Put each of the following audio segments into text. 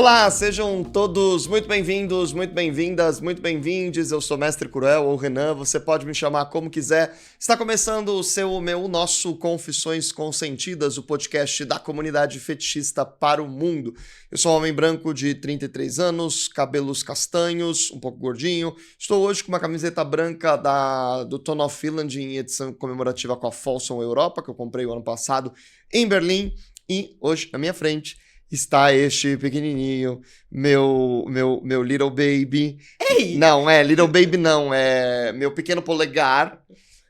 Olá, sejam todos muito bem-vindos, muito bem-vindas, muito bem-vindes. Eu sou Mestre Cruel ou Renan, você pode me chamar como quiser. Está começando o nosso Confissões Consentidas, o podcast da comunidade fetichista para o mundo. Eu sou um homem branco de 33 anos, cabelos castanhos, um pouco gordinho. Estou hoje com uma camiseta branca do Tone of Finland em edição comemorativa com a Folsom Europa, que eu comprei o ano passado em Berlim. E hoje, na minha frente, está este pequenininho, meu little baby. Ei! Não, little baby não, é meu pequeno polegar,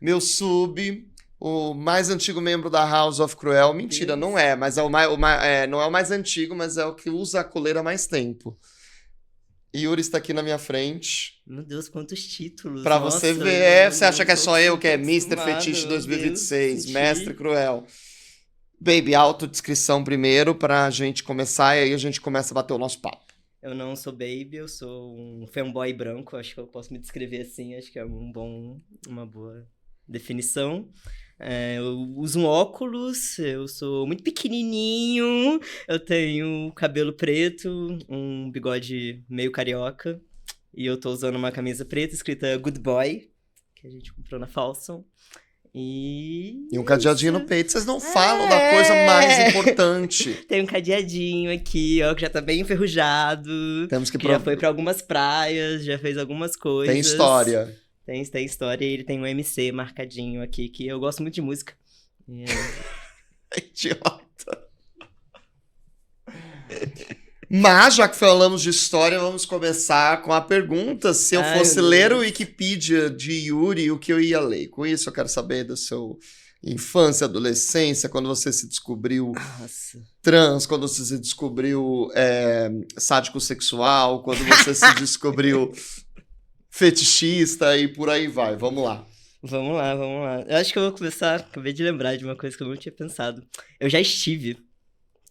meu sub, o mais antigo membro da House of Cruel. Mentira, não é, mas é não é o mais antigo, mas é o que usa a coleira há mais tempo. Yuri está aqui na minha frente. Meu Deus, quantos títulos. Pra Nossa, você ver, você acha não que é tô só eu que é Mr. acostumado, Fetiche meu 2026, Deus, Mestre Cruel. Baby, autodescrição primeiro pra gente começar e aí a gente começa a bater o nosso papo. Eu não sou baby, eu sou um fanboy branco, acho que eu posso me descrever assim, acho que é uma boa definição. Eu uso um óculos, eu sou muito pequenininho, eu tenho cabelo preto, um bigode meio carioca, e eu tô usando uma camisa preta escrita Good Boy, que a gente comprou na Folsom. E um cadeadinho no peito. Vocês não falam da coisa mais importante. Tem um cadeadinho aqui, ó, que já tá bem enferrujado. Temos que já foi pra algumas praias, já fez algumas coisas. Tem história. Tem história e ele tem um MC marcadinho aqui, que eu gosto muito de música. Idiota. Mas, já que falamos de história, vamos começar com a pergunta. Se eu fosse ler o Wikipedia de Yuri, o que eu ia ler? Com isso, eu quero saber da sua infância, adolescência, quando você se descobriu trans, quando você se descobriu sádico sexual, quando você se descobriu fetichista e por aí vai. Vamos lá. Vamos lá. Eu acho que eu vou começar, acabei de lembrar de uma coisa que eu não tinha pensado. Eu já estive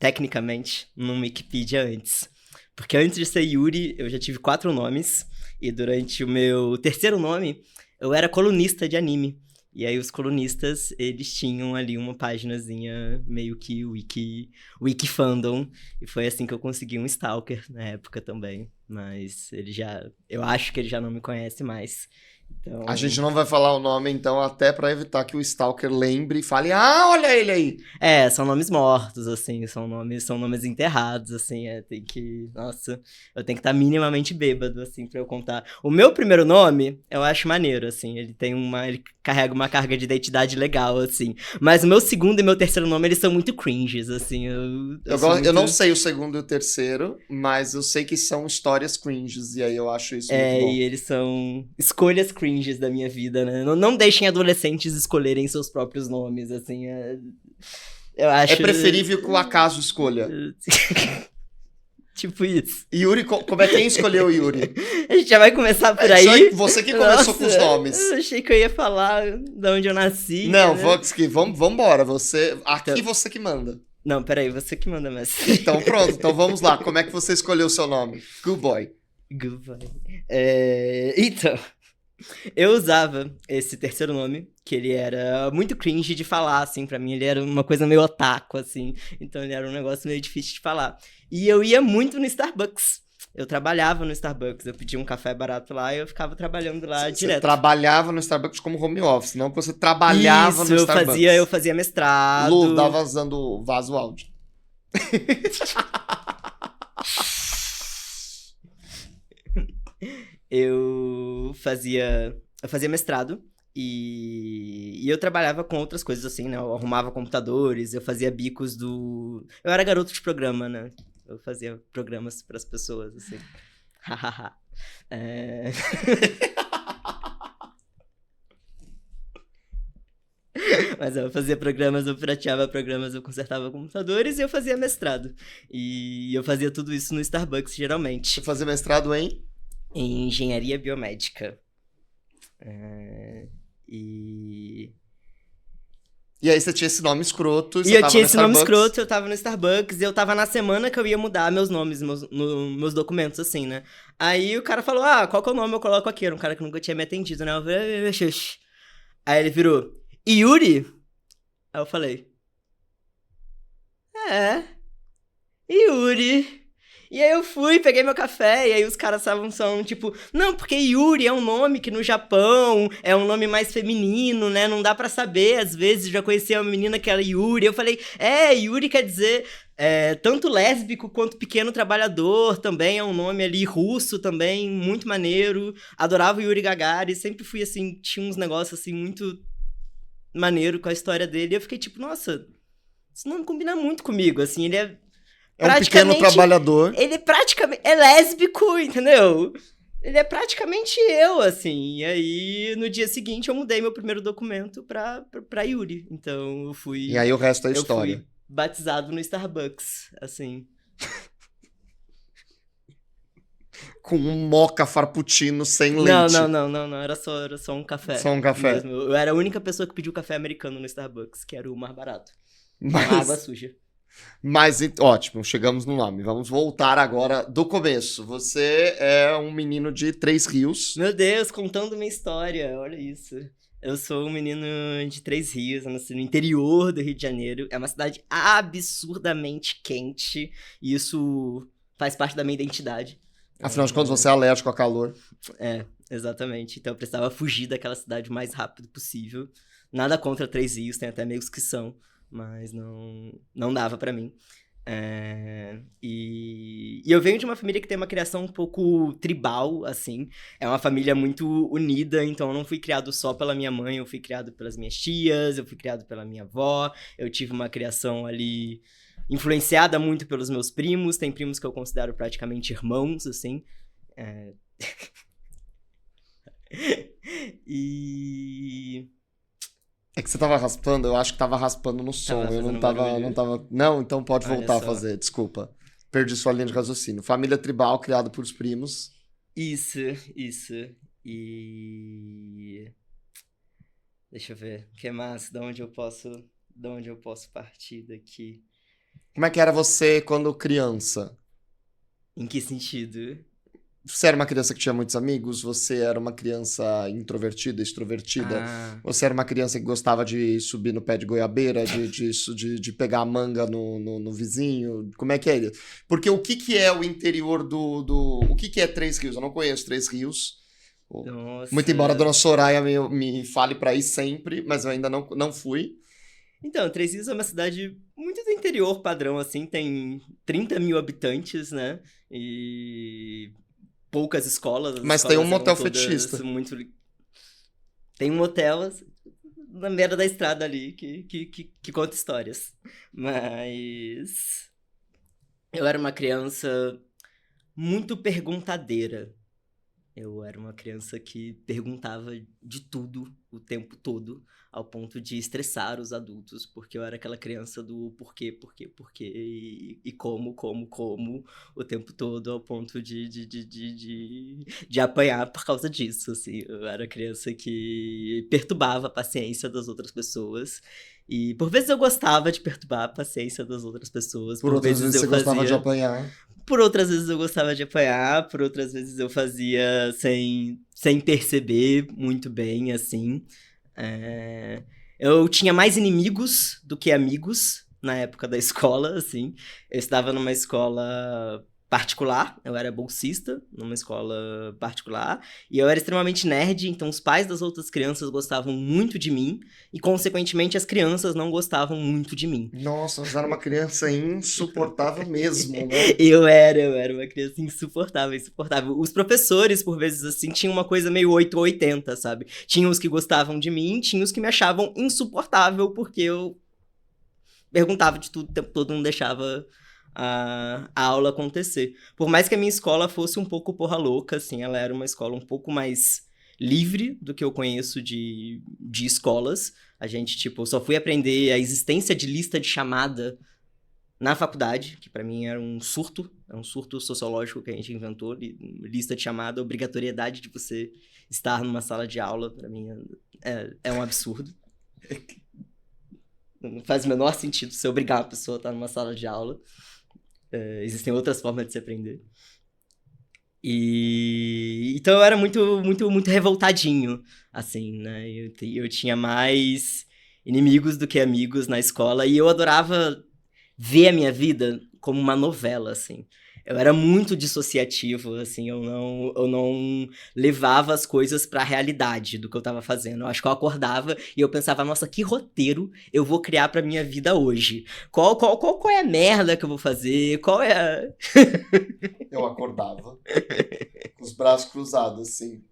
tecnicamente, num Wikipedia antes. Porque antes de ser Yuri, eu já tive 4 nomes. E durante o meu terceiro nome, eu era colunista de anime. E aí os colunistas, eles tinham ali uma paginazinha meio que wiki fandom. E foi assim que eu consegui um stalker na época também. Mas eu acho que ele já não me conhece mais. Então... A gente não vai falar o nome, então, até pra evitar que o stalker lembre e fale, olha ele aí! São nomes mortos, assim, são nomes enterrados, assim, nossa, eu tenho que estar minimamente bêbado, assim, pra eu contar. O meu primeiro nome, eu acho maneiro, assim, ele carrega uma carga de identidade legal, assim, mas o meu segundo e meu terceiro nome, eles são muito cringes, assim, eu não sei o segundo e o terceiro, mas eu sei que são histórias cringes, e aí eu acho isso muito bom. E eles são escolhas cringes da minha vida, né? Não deixem adolescentes escolherem seus próprios nomes, assim, eu acho... É preferível que o acaso escolha. Tipo isso. Yuri, como é quem escolheu Yuri? A gente já vai começar por aí. Você que começou com os nomes. Eu achei que eu ia falar de onde eu nasci. Não, né? vamos embora. Aqui você que manda. Não, peraí, você que manda mais. Então pronto, então vamos lá. Como é que você escolheu o seu nome? Good Boy. Good Boy. Então, eu usava esse terceiro nome, que ele era muito cringe de falar, assim, pra mim. Ele era uma coisa meio otaku, assim. Então ele era um negócio meio difícil de falar. E eu ia muito no Starbucks. Eu trabalhava no Starbucks. Eu pedia um café barato lá e eu ficava trabalhando lá direto. Você trabalhava no Starbucks como home office, não que você trabalhava no Starbucks. Eu fazia mestrado. Lu, tá vazando vaso áudio. Eu fazia mestrado e eu trabalhava com outras coisas assim, né? Eu arrumava computadores, eu fazia bicos Eu era garoto de programa, né? Eu fazia programas pras pessoas, assim. Hahaha. Mas eu fazia programas, eu pirateava programas, eu consertava computadores e eu fazia mestrado. E eu fazia tudo isso no Starbucks, geralmente. Você fazia mestrado em? Em engenharia biomédica. E aí você tinha esse nome escroto. E eu tinha esse nome escroto, eu tava no Starbucks, e eu tava na semana que eu ia mudar meus nomes, meus documentos, assim, né? Aí o cara falou, qual que é o nome eu coloco aqui? Era um cara que nunca tinha me atendido, né? Eu falei, aí ele virou, Yuri? Aí eu falei, Yuri. E aí eu fui, peguei meu café, e aí os caras estavam falando, tipo, não, porque Yuri é um nome que no Japão é um nome mais feminino, né? Não dá pra saber, às vezes, já conheci uma menina que era Yuri. Eu falei, Yuri quer dizer tanto lésbico quanto pequeno trabalhador, também é um nome ali russo também, muito maneiro. Adorava o Yuri Gagarin, sempre fui assim, tinha uns negócios assim muito maneiro com a história dele. E eu fiquei tipo, nossa, isso não combina muito comigo, assim, ele é um pequeno trabalhador. Ele praticamente é lésbico, entendeu? Ele é praticamente eu, assim. E aí, no dia seguinte, eu mudei meu primeiro documento pra Yuri. Então, eu fui... E aí o resto é história. Eu fui batizado no Starbucks, assim. Com um moca farpuccino sem Não, leite. não. Era só um café. Só um café. Mesmo. Eu era a única pessoa que pediu café americano no Starbucks, que era o mais barato. Mas... Com água suja. Mas, ótimo, chegamos no nome. Vamos voltar agora do começo. Você é um menino de Três Rios. Meu Deus, contando minha história, olha isso. Eu sou um menino de Três Rios, eu nasci no interior do Rio de Janeiro. É uma cidade absurdamente quente, e isso faz parte da minha identidade. Afinal de contas, você é alérgico a calor. É, exatamente. Então eu precisava fugir daquela cidade o mais rápido possível. Nada contra Três Rios, tem até amigos que são, mas não dava pra mim. E eu venho de uma família que tem uma criação um pouco tribal, assim. É uma família muito unida, então eu não fui criado só pela minha mãe, eu fui criado pelas minhas tias, eu fui criado pela minha avó. Eu tive uma criação ali influenciada muito pelos meus primos. Tem primos que eu considero praticamente irmãos, assim. E... É que você tava raspando, eu acho que tava raspando no som. Eu não tava. Não, então pode voltar a fazer, desculpa. Perdi sua linha de raciocínio. Família tribal criada por os primos. Isso. E... Deixa eu ver. O que mais? De onde eu posso partir daqui? Como é que era você quando criança? Em que sentido? Você era uma criança que tinha muitos amigos? Você era uma criança introvertida, extrovertida? Você era uma criança que gostava de subir no pé de goiabeira, de pegar a manga no vizinho? Como é que é? Porque o que é o interior O que é Três Rios? Eu não conheço Três Rios. Nossa. Muito embora a dona Soraya me fale pra ir sempre, mas eu ainda não fui. Então, Três Rios é uma cidade muito do interior padrão, assim. Tem 30 mil habitantes, né? E... poucas escolas. Mas tem um motel fetichista. Tem um motel na beira da estrada ali que conta histórias. Mas eu era uma criança muito perguntadeira. Eu era uma criança que perguntava de tudo o tempo todo, ao ponto de estressar os adultos, porque eu era aquela criança do porquê, e como, o tempo todo, ao ponto de apanhar por causa disso, assim. Eu era criança que perturbava a paciência das outras pessoas, e por vezes eu gostava de perturbar a paciência das outras pessoas, por outras vezes você gostava de apanhar. Por outras vezes eu gostava de apanhar, por outras vezes eu fazia sem perceber muito bem, assim. Eu tinha mais inimigos do que amigos na época da escola, assim. Eu estudava numa escola particular, eu era bolsista numa escola particular, e eu era extremamente nerd, então os pais das outras crianças gostavam muito de mim, e consequentemente as crianças não gostavam muito de mim. Nossa, você era uma criança insuportável mesmo, né? Eu era uma criança insuportável. Os professores, por vezes, assim, tinham uma coisa meio 8 ou 80, sabe? Tinha os que gostavam de mim, tinha os que me achavam insuportável, porque eu perguntava de tudo o tempo todo, não deixava a aula acontecer. Por mais que a minha escola fosse um pouco porra louca, assim, ela era uma escola um pouco mais livre do que eu conheço de escolas. A gente, tipo, só fui aprender a existência de lista de chamada na faculdade, que pra mim era um surto sociológico que a gente inventou, lista de chamada, obrigatoriedade de você estar numa sala de aula, pra mim é um absurdo. Não faz o menor sentido você obrigar a pessoa a estar numa sala de aula. Existem outras formas de se aprender. Então eu era muito, muito, muito revoltadinho, assim, né? Eu tinha mais inimigos do que amigos na escola, e eu adorava ver a minha vida como uma novela, assim. Eu era muito dissociativo, assim, eu não levava as coisas pra realidade do que eu tava fazendo. Eu acho que eu acordava e eu pensava, nossa, que roteiro eu vou criar pra minha vida hoje? Qual é a merda que eu vou fazer? Qual é a... Eu acordava com os braços cruzados, assim.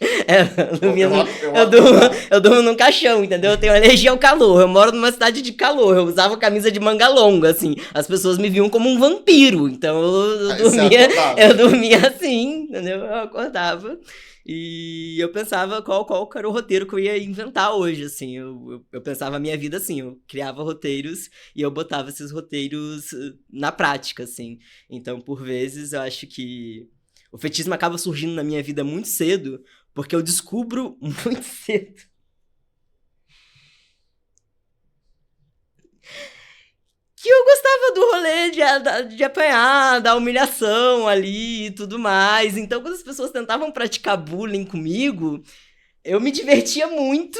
Eu, dormia no- Eu eu durmo, acordava. eu durmo num caixão, entendeu? Eu tenho alergia ao calor. Eu moro numa cidade de calor. Eu usava camisa de manga longa, assim. As pessoas me viam como um vampiro. Então eu Aí você dormia, acordava. eu dormia assim, entendeu? Eu acordava. E eu pensava qual que era o roteiro que eu ia inventar hoje, assim. Eu pensava a minha vida assim. Eu criava roteiros e eu botava esses roteiros na prática, assim. Então, por vezes, eu acho que o fetichismo acaba surgindo na minha vida muito cedo, porque eu descubro muito cedo que eu gostava do rolê de apanhar, da humilhação ali e tudo mais. Então, quando as pessoas tentavam praticar bullying comigo, eu me divertia muito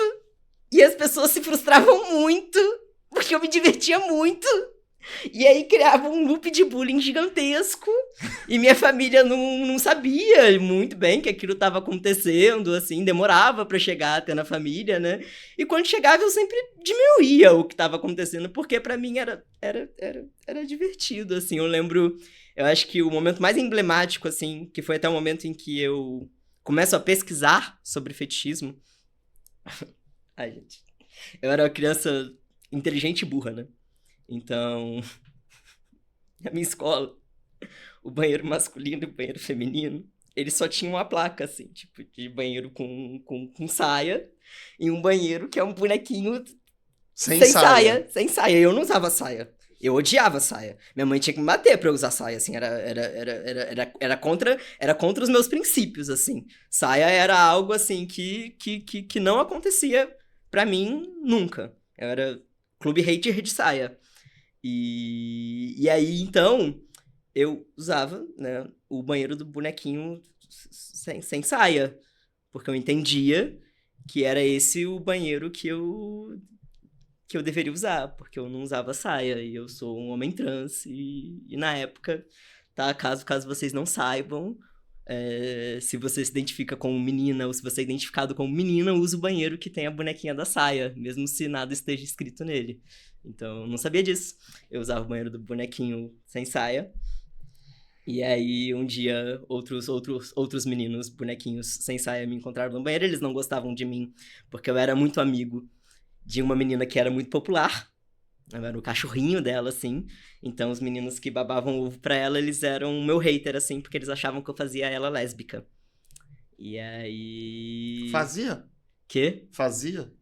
e as pessoas se frustravam muito porque eu me divertia muito. E aí criava um loop de bullying gigantesco. E minha família não sabia muito bem que aquilo estava acontecendo, assim, demorava para chegar até na família, né? E quando chegava eu sempre diminuía o que estava acontecendo, porque para mim era divertido, assim. Eu lembro, eu acho que o momento mais emblemático, assim, que foi até o momento em que eu começo a pesquisar sobre fetichismo. Ai, gente. Eu era uma criança inteligente e burra, né? Então, na minha escola, o banheiro masculino e o banheiro feminino, eles só tinham uma placa, assim, tipo, de banheiro com saia, e um banheiro que é um bonequinho Sem saia. sem saia. Eu não usava saia. Eu odiava saia. Minha mãe tinha que me bater pra eu usar saia, assim, era contra os meus princípios, assim. Saia era algo, assim, que não acontecia pra mim nunca. Eu era clube hater de saia. E aí, então, eu usava, né, o banheiro do bonequinho sem saia. Porque eu entendia que era esse o banheiro que eu deveria usar, porque eu não usava saia e eu sou um homem trans. E na época, tá? Caso vocês não saibam, se você se identifica como menina ou se você é identificado como menina, use o banheiro que tem a bonequinha da saia, mesmo se nada esteja escrito nele. Então, eu não sabia disso. Eu usava o banheiro do bonequinho sem saia. E aí, um dia, outros meninos, bonequinhos sem saia, me encontraram no banheiro. Eles não gostavam de mim, porque eu era muito amigo de uma menina que era muito popular. Eu era o cachorrinho dela, assim. Então, os meninos que babavam ovo pra ela, eles eram meu hater, assim, porque eles achavam que eu fazia ela lésbica. E aí... Fazia? Quê? Fazia?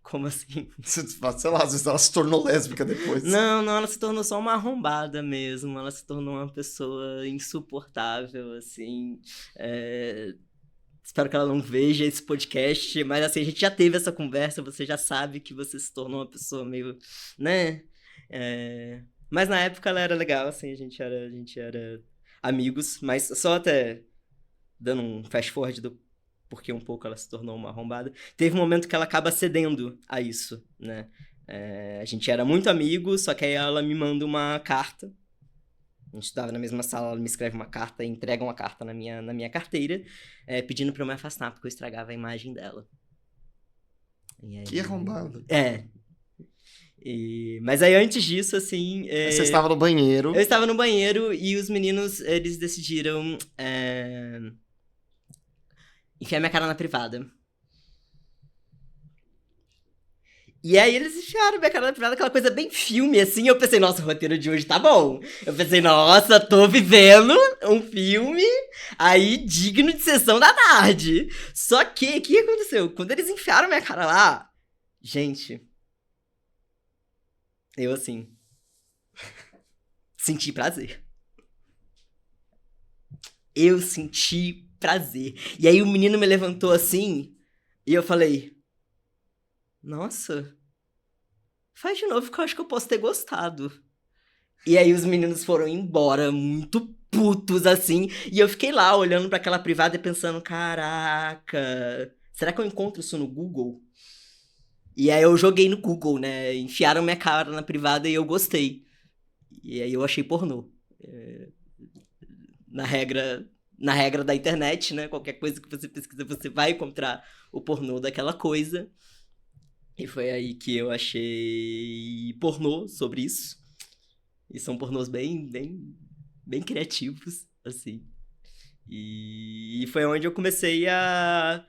Como assim? Sei lá, às vezes ela se tornou lésbica depois. Não, ela se tornou só uma arrombada mesmo. Ela se tornou uma pessoa insuportável, assim. Espero que ela não veja esse podcast, mas assim, a gente já teve essa conversa, você já sabe que você se tornou uma pessoa meio, né? Mas na época ela era legal, assim, a gente era amigos, mas só até dando um fast forward do porque um pouco ela se tornou uma arrombada. Teve um momento que ela acaba cedendo a isso, né? A gente era muito amigo, só que aí ela me manda uma carta. A gente estava na mesma sala, ela me escreve uma carta, entrega uma carta na minha carteira, pedindo pra eu me afastar, porque eu estragava a imagem dela. E aí... Que arrombado. Mas aí antes disso, assim... Você estava no banheiro. Eu estava no banheiro e os meninos, eles decidiram enfiar minha cara na privada. E aí eles enfiaram minha cara na privada, aquela coisa bem filme, assim. Eu pensei, nossa, o roteiro de hoje tá bom. Eu pensei, nossa, tô vivendo um filme aí digno de sessão da tarde. Só que, o que aconteceu? Quando eles enfiaram minha cara lá, gente, eu assim, senti prazer. Eu senti prazer. E aí o menino me levantou assim, e eu falei, nossa, faz de novo que eu acho que eu posso ter gostado. E aí os meninos foram embora, muito putos, assim. E eu fiquei lá, olhando pra aquela privada e pensando, caraca, será que eu encontro isso no Google? E aí eu joguei no Google, né? Enfiaram minha cara na privada e eu gostei. E aí eu achei pornô. na regra da internet, né? Qualquer coisa que você pesquisa, você vai encontrar o pornô daquela coisa. E foi aí que eu achei pornô sobre isso. E são pornôs bem criativos, assim. E foi onde eu comecei a,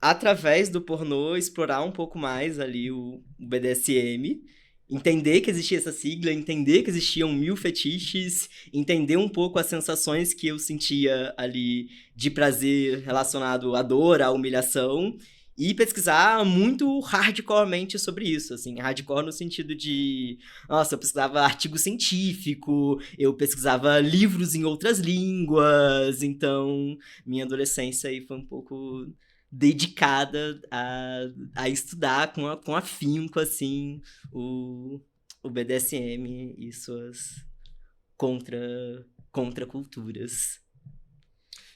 através do pornô, explorar um pouco mais ali o BDSM. Entender que existia essa sigla, entender que existiam 1000 fetiches, entender um pouco as sensações que eu sentia ali de prazer relacionado à dor, à humilhação, e pesquisar muito hardcoremente sobre isso, assim, hardcore no sentido de, nossa, eu pesquisava artigo científico, eu pesquisava livros em outras línguas, então minha adolescência aí foi um pouco dedicada a estudar com afinco, assim, o BDSM e suas contraculturas.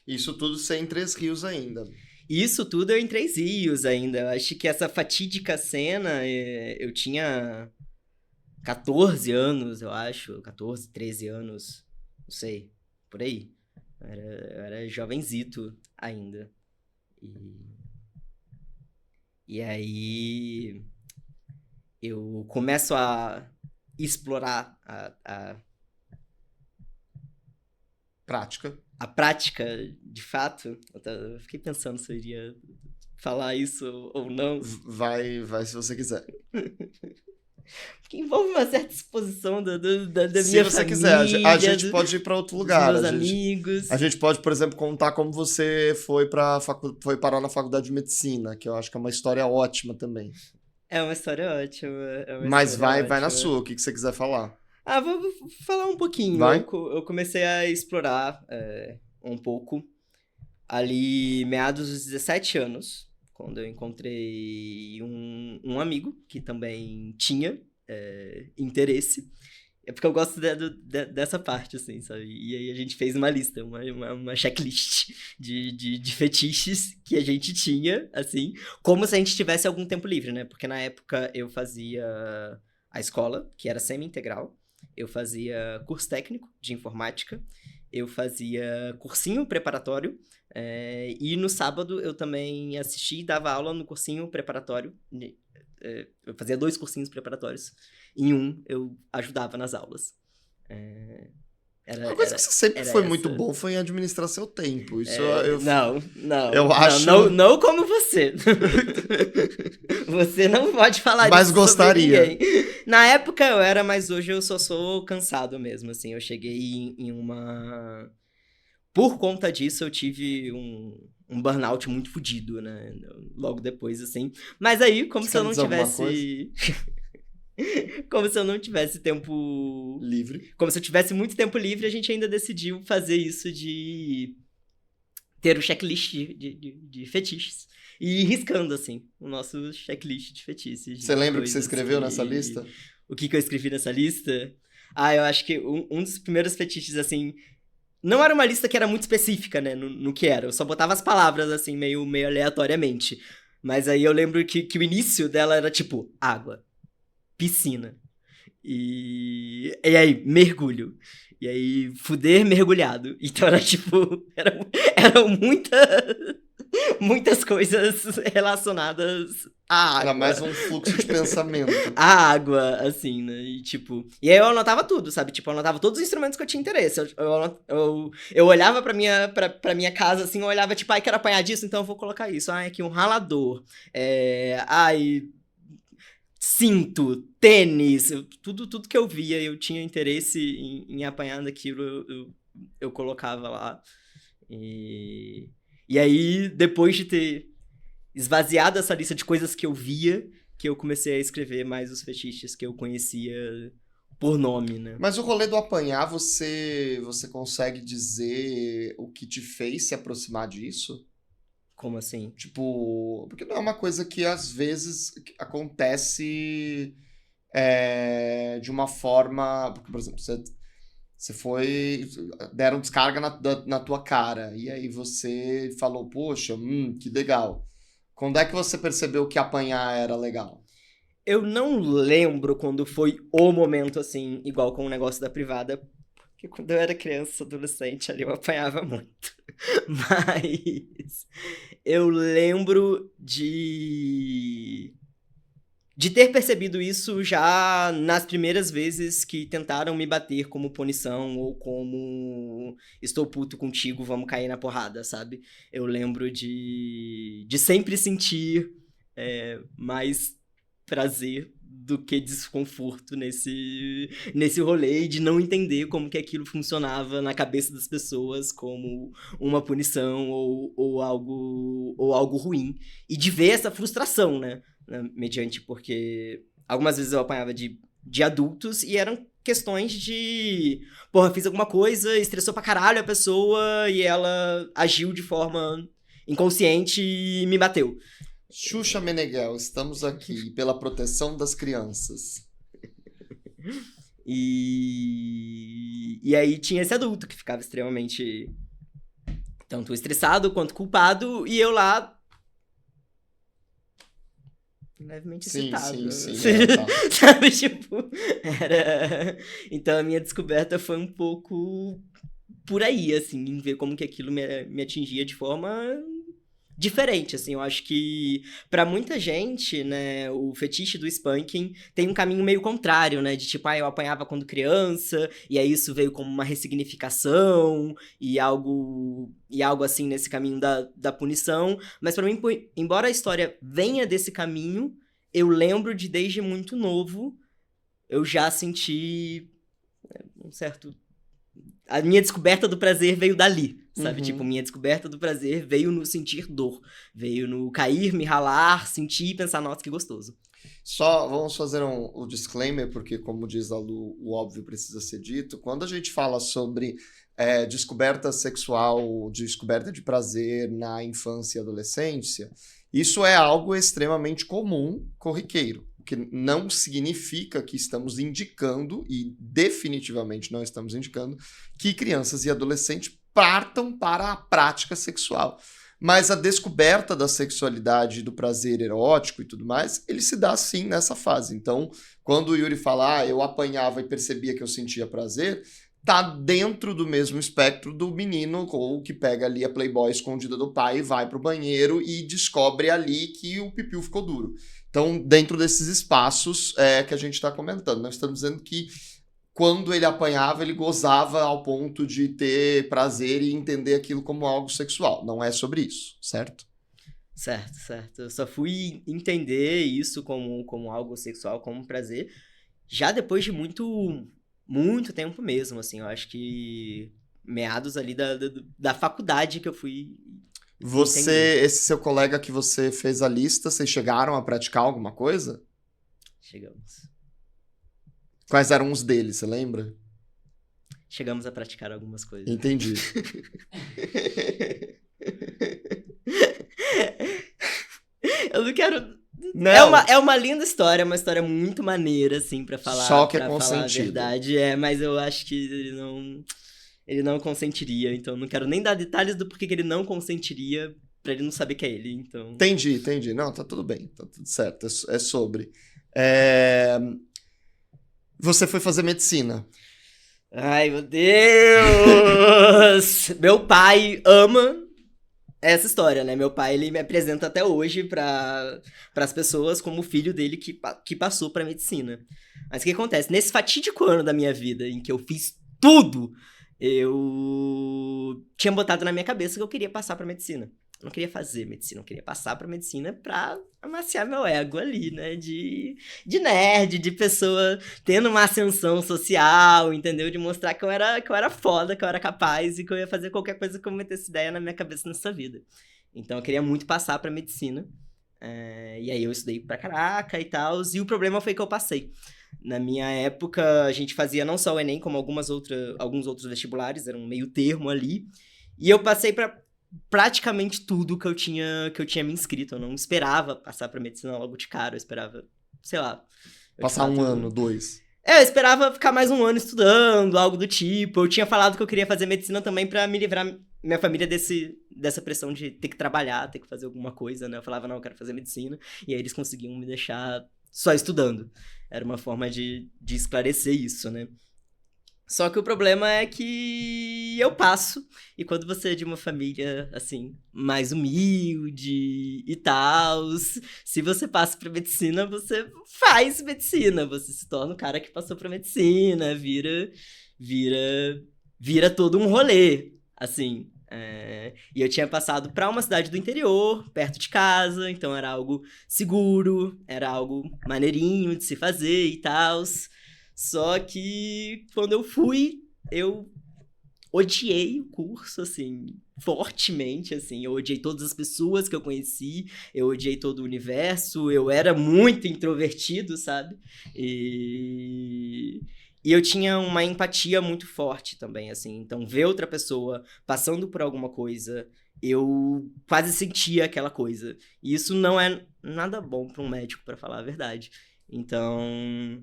Isso tudo sem Três Rios ainda. Isso tudo eu em Três Rios ainda. Eu acho que essa fatídica cena, eu tinha 14 anos, eu acho. 14, 13 anos. Não sei. Por aí. Eu era jovenzito ainda. E aí eu começo a explorar a Prática. A prática, de fato. Eu fiquei pensando se eu iria falar isso ou não. Vai se você quiser. Porque envolve uma certa exposição da minha família. Se você quiser, a gente pode ir para outro lugar. Dos meus amigos. A gente pode, por exemplo, contar como você foi parar na faculdade de medicina, que eu acho que é uma história ótima também. É uma história ótima. Mas vai na sua, o que você quiser falar. Vou falar um pouquinho. Vai? Eu comecei a explorar um pouco ali meados dos 17 anos, quando eu encontrei um amigo que também tinha interesse. É porque eu gosto dessa parte, assim, sabe? E aí a gente fez uma lista, uma checklist de fetiches que a gente tinha, assim, como se a gente tivesse algum tempo livre, né? Porque na época eu fazia a escola, que era semi-integral, eu fazia curso técnico de informática, eu fazia cursinho preparatório, e no sábado eu também assisti e dava aula no cursinho preparatório. Eu fazia 2 cursinhos preparatórios. Em um, eu ajudava nas aulas. Uma coisa que você sempre foi muito bom foi em administrar seu tempo. Isso Não. Eu acho... Não como você. Você não pode falar mas disso gostaria. sobre ninguém. Na época eu era, mas hoje eu só sou cansado mesmo, assim. Eu cheguei em uma... Por conta disso, eu tive um burnout muito fodido, né? Logo depois, assim. Mas aí, como se eu não tivesse... Como se eu não tivesse tempo... livre. Como se eu tivesse muito tempo livre, a gente ainda decidiu fazer isso de ter o checklist de fetiches. E ir riscando, assim, o nosso checklist de fetiches. Você lembra o que você escreveu nessa lista? O que eu escrevi nessa lista? Eu acho que um dos primeiros fetiches, assim... Não era uma lista que era muito específica, né, no que era. Eu só botava as palavras, assim, meio aleatoriamente. Mas aí eu lembro que o início dela era, tipo, água, piscina. E aí, mergulho. E aí, fuder mergulhado. Então era, tipo, eram muitas coisas relacionadas à água. Era mais um fluxo de pensamento. A água, assim, né? E, tipo... E aí eu anotava tudo, sabe? Tipo, eu anotava todos os instrumentos que eu tinha interesse. Eu olhava pra minha casa, assim, eu olhava, tipo, quero apanhar disso, então eu vou colocar isso. Aqui um ralador. Cinto, tênis, tudo que eu via, eu tinha interesse em apanhar daquilo, eu colocava lá. E aí, depois de ter esvaziado essa lista de coisas que eu via, que eu comecei a escrever mais os fetiches que eu conhecia por nome, né? Mas o rolê do apanhar, você consegue dizer o que te fez se aproximar disso? Como assim? Tipo, porque não é uma coisa que às vezes acontece de uma forma... Porque, por exemplo, você foi... Deram descarga na tua cara. E aí você falou, poxa, que legal. Quando é que você percebeu que apanhar era legal? Eu não lembro quando foi o momento, assim, igual com o negócio da privada. Porque quando eu era criança, adolescente, ali eu apanhava muito. Mas eu lembro de ter percebido isso já nas primeiras vezes que tentaram me bater como punição ou como estou puto contigo, vamos cair na porrada, sabe? Eu lembro de sempre sentir mais prazer do que desconforto nesse rolê e de não entender como que aquilo funcionava na cabeça das pessoas como uma punição ou algo ruim. E de ver essa frustração, né? Mediante, porque algumas vezes eu apanhava de adultos e eram questões de, porra, fiz alguma coisa, estressou pra caralho a pessoa e ela agiu de forma inconsciente e me bateu. Xuxa Meneghel, estamos aqui pela proteção das crianças. E aí tinha esse adulto que ficava extremamente tanto estressado quanto culpado e eu lá levemente excitado. Sim, tá. Sabe, tipo, era... Então a minha descoberta foi um pouco por aí, assim, em ver como que aquilo me atingia de forma diferente, assim. Eu acho que pra muita gente, né, o fetiche do spanking tem um caminho meio contrário, né, de tipo, eu apanhava quando criança, e aí isso veio como uma ressignificação e algo assim nesse caminho da punição, mas pra mim, embora a história venha desse caminho, eu lembro de desde muito novo eu já senti um certo... A minha descoberta do prazer veio dali, sabe? Uhum. Tipo, minha descoberta do prazer veio no sentir dor. Veio no cair, me ralar, sentir e pensar, nossa, que gostoso. Só vamos fazer um disclaimer, porque como diz a Lu, o óbvio precisa ser dito. Quando a gente fala sobre descoberta sexual, descoberta de prazer na infância e adolescência, isso é algo extremamente comum, corriqueiro. O que não significa que estamos indicando, e definitivamente não estamos indicando, que crianças e adolescentes partam para a prática sexual. Mas a descoberta da sexualidade, do prazer erótico e tudo mais, ele se dá sim nessa fase. Então, quando o Yuri fala, eu apanhava e percebia que eu sentia prazer, tá dentro do mesmo espectro do menino ou que pega ali a Playboy escondida do pai e vai pro banheiro e descobre ali que o pipiu ficou duro. Então, dentro desses espaços que a gente está comentando, nós estamos dizendo que quando ele apanhava, ele gozava ao ponto de ter prazer e entender aquilo como algo sexual. Não é sobre isso, certo? Certo. Eu só fui entender isso como algo sexual, como prazer, já depois de muito tempo mesmo, assim. Eu acho que meados ali da faculdade que eu fui entender. Esse seu colega que você fez a lista, vocês chegaram a praticar alguma coisa? Chegamos. Quais eram os deles, você lembra? Chegamos a praticar algumas coisas. Entendi. Eu não quero... Não. É uma linda história, uma história muito maneira, assim, pra falar, Só que é pra falar a consentido. verdade. Mas eu acho que ele não consentiria, então não quero nem dar detalhes do porquê que ele não consentiria pra ele não saber que é ele, então... Entendi. Não, tá tudo bem, tá tudo certo, é sobre. Você foi fazer medicina. Ai, meu Deus! Meu pai ama essa história, né? Meu pai, ele me apresenta até hoje para as pessoas como o filho dele que passou pra medicina. Mas o que acontece? Nesse fatídico ano da minha vida, em que eu fiz tudo, eu tinha botado na minha cabeça que eu queria passar pra medicina. Eu não queria fazer medicina, eu queria passar pra medicina pra amaciar meu ego ali, né? De nerd, de pessoa tendo uma ascensão social, entendeu? De mostrar que eu era foda, que eu era capaz e que eu ia fazer qualquer coisa que eu metesse ideia na minha cabeça nessa vida. Então eu queria muito passar pra medicina. E aí eu estudei pra caraca e tal, e o problema foi que eu passei. Na minha época, a gente fazia não só o Enem, como alguns outros vestibulares, era um meio termo ali. E eu passei pra praticamente tudo que eu tinha me inscrito. Eu não esperava passar pra medicina logo de cara, eu esperava, sei lá... Passar um ano, 2. Eu esperava ficar mais um ano estudando, algo do tipo. Eu tinha falado que eu queria fazer medicina também pra me livrar minha família dessa pressão de ter que trabalhar, ter que fazer alguma coisa, né? Eu falava, não, eu quero fazer medicina. E aí eles conseguiam me deixar só estudando. Era uma forma de esclarecer isso, né? Só que o problema é que eu passo, e quando você é de uma família, assim, mais humilde e tal, se você passa pra medicina, você faz medicina, você se torna o cara que passou pra medicina, vira, vira todo um rolê, assim. E eu tinha passado pra uma cidade do interior, perto de casa, então era algo seguro, era algo maneirinho de se fazer e tal. Só que quando eu fui, eu odiei o curso, assim, fortemente, assim. Eu odiei todas as pessoas que eu conheci, eu odiei todo o universo, eu era muito introvertido, sabe? E eu tinha uma empatia muito forte também, assim. Então, ver outra pessoa passando por alguma coisa, eu quase sentia aquela coisa. E isso não é nada bom para um médico, para falar a verdade. Então,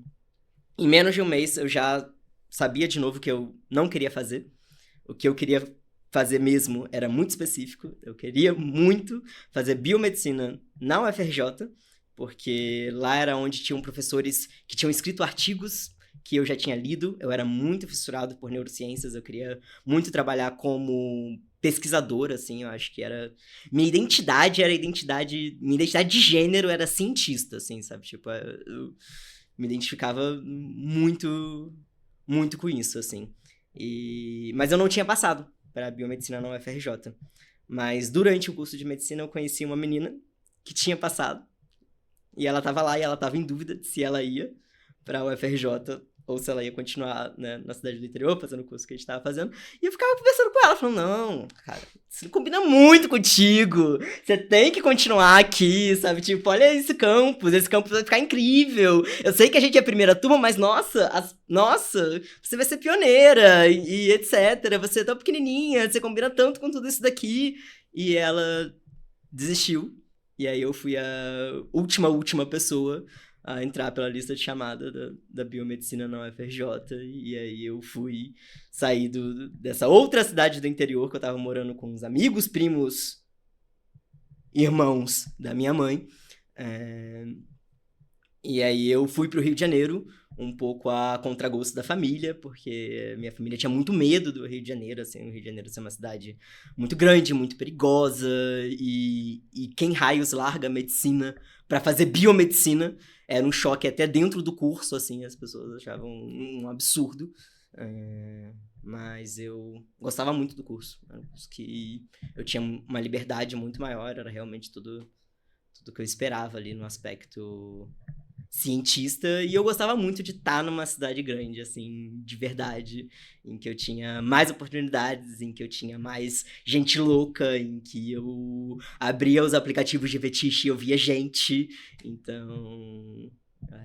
em menos de um mês, eu já sabia de novo o que eu não queria fazer. O que eu queria fazer mesmo era muito específico. Eu queria muito fazer biomedicina na UFRJ, porque lá era onde tinham professores que tinham escrito artigos que eu já tinha lido. Eu era muito fissurado por neurociências, eu queria muito trabalhar como pesquisador, assim, eu acho que era... Minha identidade de gênero era cientista, assim, sabe? Tipo, eu me identificava muito, muito com isso, assim. Mas eu não tinha passado para biomedicina na UFRJ. Mas durante o curso de medicina eu conheci uma menina que tinha passado. E ela tava lá e ela tava em dúvida de se ela ia pra UFRJ ou se ela ia continuar, né, na cidade do interior, fazendo o curso que a gente tava fazendo. E eu ficava conversando com ela, falando, não, cara, isso não combina muito contigo. Você tem que continuar aqui, sabe? Tipo, olha esse campus vai ficar incrível. Eu sei que a gente é a primeira turma, mas nossa, você vai ser pioneira e etc. Você é tão pequenininha, você combina tanto com tudo isso daqui. E ela desistiu. E aí eu fui a última pessoa a entrar pela lista de chamada da biomedicina na UFRJ. E aí eu fui sair dessa outra cidade do interior que eu tava morando com os amigos, primos, irmãos da minha mãe. E aí eu fui pro Rio de Janeiro, um pouco a contragosto da família, porque minha família tinha muito medo do Rio de Janeiro, assim, o Rio de Janeiro ser uma cidade muito grande, muito perigosa, e quem raios larga medicina pra fazer biomedicina era um choque até dentro do curso, assim, as pessoas achavam um absurdo. Mas eu gostava muito do curso, era um curso que eu tinha uma liberdade muito maior, era realmente tudo que eu esperava ali no aspecto cientista, e eu gostava muito de estar numa cidade grande, assim, de verdade, em que eu tinha mais oportunidades, em que eu tinha mais gente louca, em que eu abria os aplicativos de fetiche e eu via gente, então...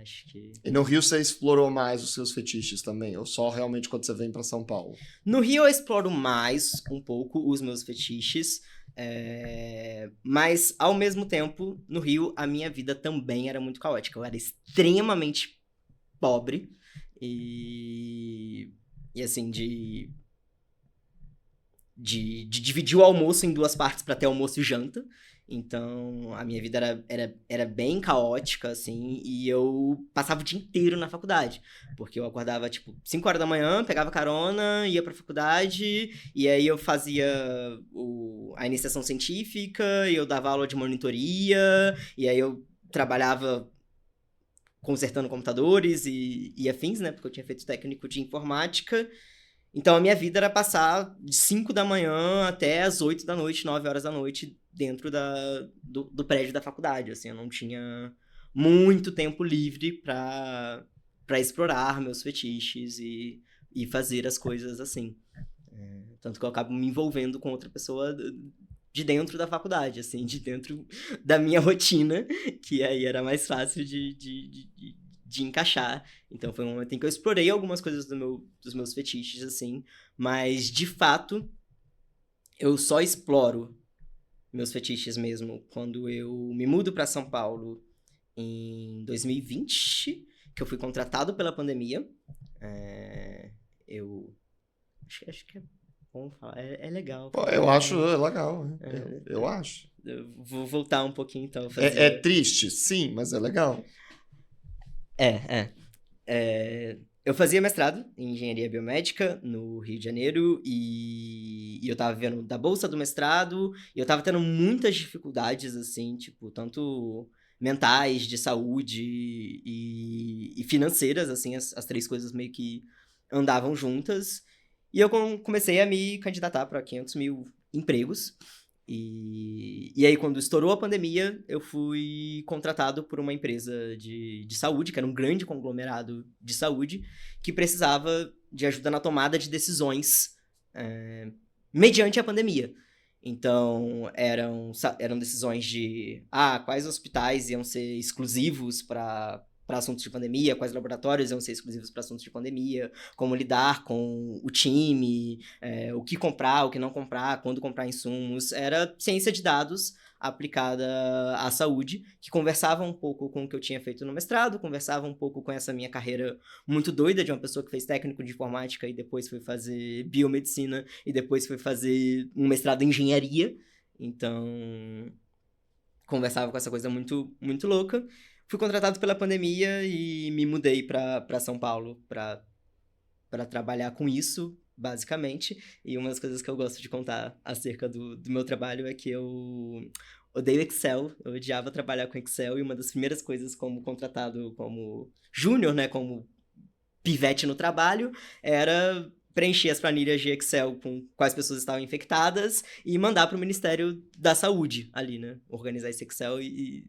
acho que... E no Rio você explorou mais os seus fetiches também? Ou só realmente quando você vem pra São Paulo? No Rio eu exploro mais um pouco os meus fetiches, mas ao mesmo tempo, no Rio, a minha vida também era muito caótica. Eu era extremamente pobre e assim, de dividir o almoço em duas partes para ter almoço e janta. Então, a minha vida era bem caótica, assim, e eu passava o dia inteiro na faculdade. Porque eu acordava, tipo, 5 horas da manhã, pegava carona, ia pra faculdade, e aí eu fazia a iniciação científica, e eu dava aula de monitoria, e aí eu trabalhava consertando computadores e afins, né? Porque eu tinha feito técnico de informática. Então, a minha vida era passar de 5 da manhã até as 8 da noite, 9 horas da noite, dentro do prédio da faculdade, assim. Eu não tinha muito tempo livre pra explorar meus fetiches e fazer as coisas assim. Tanto que eu acabo me envolvendo com outra pessoa de dentro da faculdade, assim, de dentro da minha rotina, que aí era mais fácil de encaixar. Então foi um momento em que eu explorei algumas coisas dos meus fetiches, assim, mas de fato eu só exploro meus fetiches mesmo quando eu me mudo para São Paulo em 2020, que eu fui contratado pela pandemia. Eu acho que é bom falar, é legal. Pô, eu acho legal, eu acho. Eu vou voltar um pouquinho então. É triste, sim, mas é legal. Eu fazia mestrado em engenharia biomédica no Rio de Janeiro e eu tava vivendo da bolsa do mestrado e eu tava tendo muitas dificuldades, assim, tipo, tanto mentais, de saúde e financeiras, assim, as três coisas meio que andavam juntas. E eu comecei a me candidatar para 500 mil empregos. E aí, quando estourou a pandemia, eu fui contratado por uma empresa de saúde, que era um grande conglomerado de saúde, que precisava de ajuda na tomada de decisões mediante a pandemia. Então, eram decisões de quais hospitais iam ser exclusivos para assuntos de pandemia, quais laboratórios iam ser exclusivos para assuntos de pandemia, como lidar com o time, o que comprar, o que não comprar, quando comprar insumos. Era ciência de dados aplicada à saúde, que conversava um pouco com o que eu tinha feito no mestrado, conversava um pouco com essa minha carreira muito doida de uma pessoa que fez técnico de informática e depois foi fazer biomedicina e depois foi fazer um mestrado em engenharia. Então, conversava com essa coisa muito, muito louca. Fui contratado pela pandemia e me mudei para São Paulo para trabalhar com isso, basicamente. E uma das coisas que eu gosto de contar acerca do meu trabalho é que eu odeio Excel, eu odiava trabalhar com Excel, e uma das primeiras coisas como contratado como júnior, né, como pivete no trabalho, era preencher as planilhas de Excel com quais pessoas estavam infectadas e mandar para o Ministério da Saúde ali, né? Organizar esse Excel e